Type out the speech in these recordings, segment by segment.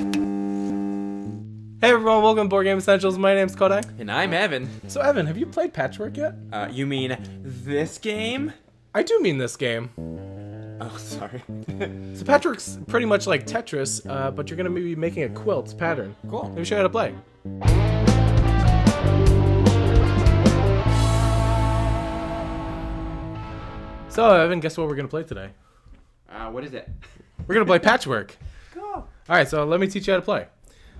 Hey everyone, welcome to Board Game Essentials. My name's Kodak. And I'm Evan. So Evan, have you played Patchwork yet? You mean this game? I do mean this game. Oh, sorry. So Patchwork's pretty much like Tetris, but you're going to be making a quilt pattern. Cool. Let me show you how to play. So Evan, guess what we're going to play today? What is it? We're going to play Patchwork. Cool. Alright, so let me teach you how to play.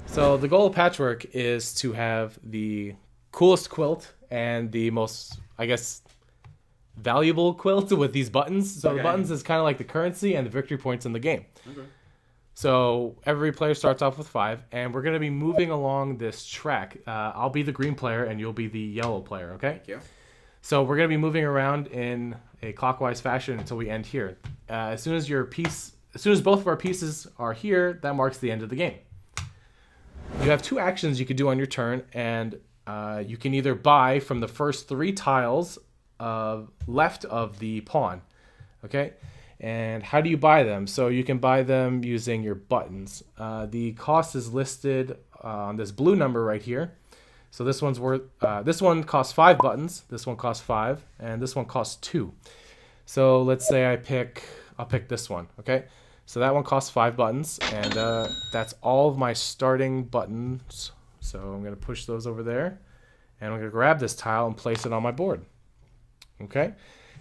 So the goal of Patchwork is to have the coolest quilt and the most, I guess, valuable quilt with these buttons. So the buttons is kind of like the currency and the victory points in the game. Okay. So every player starts off with 5, and we're going to be moving along this track. I'll be the green player, and you'll be the yellow player, okay? Thank you. So we're going to be moving around in a clockwise fashion until we end here. As soon as both of our pieces are here, that marks the end of the game. You have 2 actions you could do on your turn, and you can either buy from the first 3 tiles left of the pawn, okay? And how do you buy them? So you can buy them using your buttons. The cost is listed on this blue number right here. So this one's worth. This one costs 5 buttons. This one costs 5, and this one costs 2. So let's say I'll pick this one, okay? So that one costs 5 buttons, and that's all of my starting buttons. So I'm going to push those over there, and I'm going to grab this tile and place it on my board. Okay?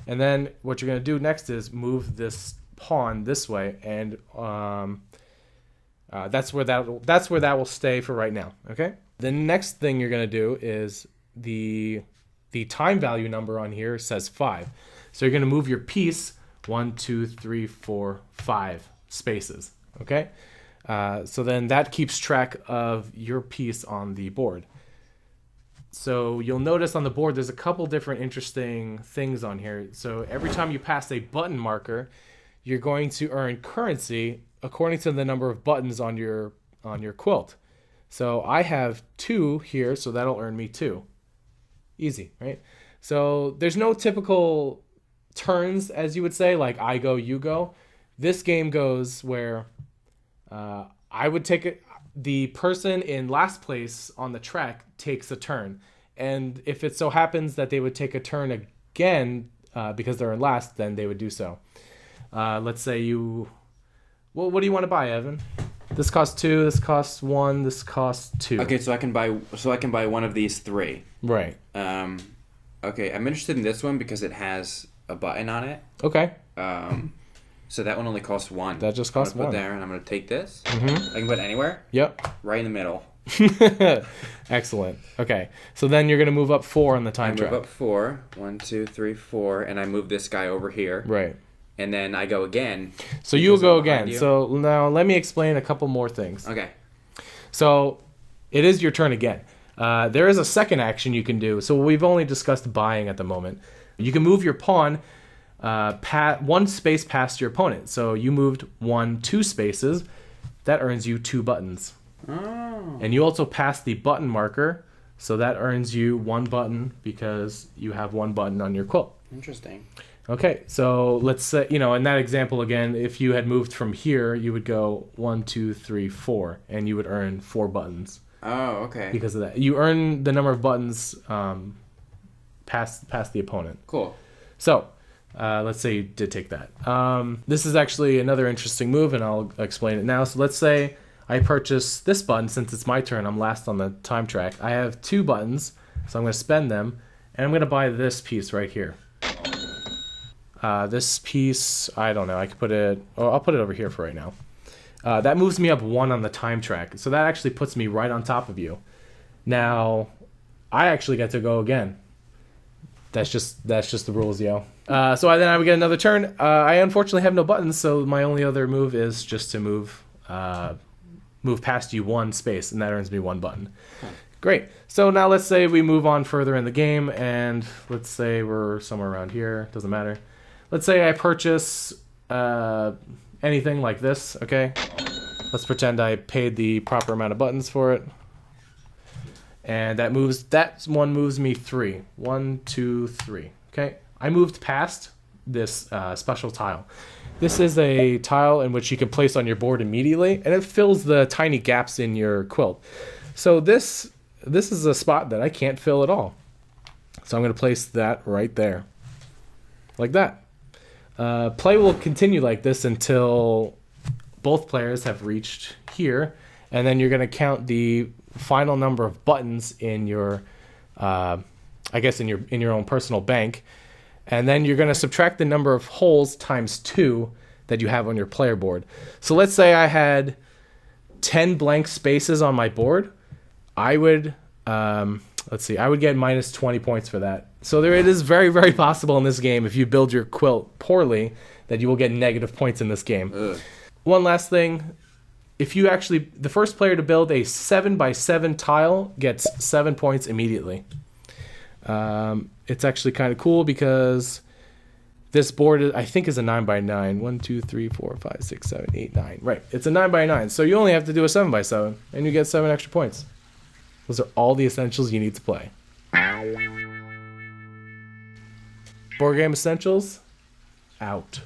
And then what you're going to do next is move this pawn this way, and that's where that will stay for right now. Okay? The next thing you're going to do is the time value number on here says 5. So you're going to move your piece 1, 2, 3, 4, 5 spaces, okay? So then that keeps track of your piece on the board. So you'll notice on the board there's a couple different interesting things on here. So every time you pass a button marker, you're going to earn currency according to the number of buttons on your quilt. So I have 2 here, so that'll earn me 2. Easy, right? So there's no typical turns, as you would say, like I go, you go. This game goes where I would take it. The person in last place on the track takes a turn, and if it so happens that they would take a turn again because they're in last, then they would do so. Let's say you. Well, what do you want to buy, Evan? This costs 2. This costs 1. This costs 2. Okay, so I can buy one of these 3. Right. Okay, I'm interested in this one because it has a button on it. Okay. So that one only costs 1. That just costs 1. Put there, and I'm gonna take this. Mm-hmm. I can put it anywhere. Yep. Right in the middle. Excellent. Okay, so then you're gonna move up 4 on the time track. Move up 4. 1, 2, 3, 4, and I move this guy over here. Right. And then I go again. So you'll go again. So now let me explain a couple more things. Okay. So it is your turn again. There is a second action you can do. So we've only discussed buying at the moment. You can move your pawn 1 space past your opponent. So you moved 2 spaces. That earns you 2 buttons. Oh. And you also pass the button marker. So that earns you 1 button because you have 1 button on your quilt. Interesting. Okay, so let's say, in that example again, if you had moved from here, you would go 1, 2, 3, 4, and you would earn 4 buttons. Oh, okay. Because of that. You earn the number of buttons past the opponent. Cool. So, let's say you did take that. This is actually another interesting move, and I'll explain it now. So let's say I purchase this button. Since it's my turn, I'm last on the time track. I have 2 buttons, so I'm going to spend them, and I'm going to buy this piece right here. This piece, I don't know. I could put it. Oh, I'll put it over here for right now. That moves me up 1 on the time track, so that actually puts me right on top of you. Now, I actually get to go again. That's just the rules, yo. So then I would get another turn. I unfortunately have no buttons, so my only other move is just to move past you 1 space, and that earns me 1 button. Huh. Great. So now let's say we move on further in the game, and let's say we're somewhere around here. Doesn't matter. Let's say I purchase anything like this, okay? Let's pretend I paid the proper amount of buttons for it. And that one moves me 3. 1, 2, 3. Okay? I moved past this special tile. This is a tile in which you can place on your board immediately, and it fills the tiny gaps in your quilt. So this is a spot that I can't fill at all. So I'm going to place that right there, like that. Play will continue like this until both players have reached here, and then you're going to count the final number of buttons in your, I guess in your own personal bank. And then you're going to subtract the number of holes times 2 that you have on your player board. So let's say I had 10 blank spaces on my board. I would, I would get minus 20 points for that. So it is very, very possible in this game, if you build your quilt poorly, that you will get negative points in this game. Ugh. One last thing. If you the first player to build a 7x7 tile gets 7 points immediately. It's actually kind of cool because this board, I think, is a 9x9. 1, 2, 3, 4, 5, 6, 7, 8, 9. Right. It's a 9x9. So you only have to do a 7x7, and you get 7 extra points. Those are all the essentials you need to play. Board Game Essentials, out.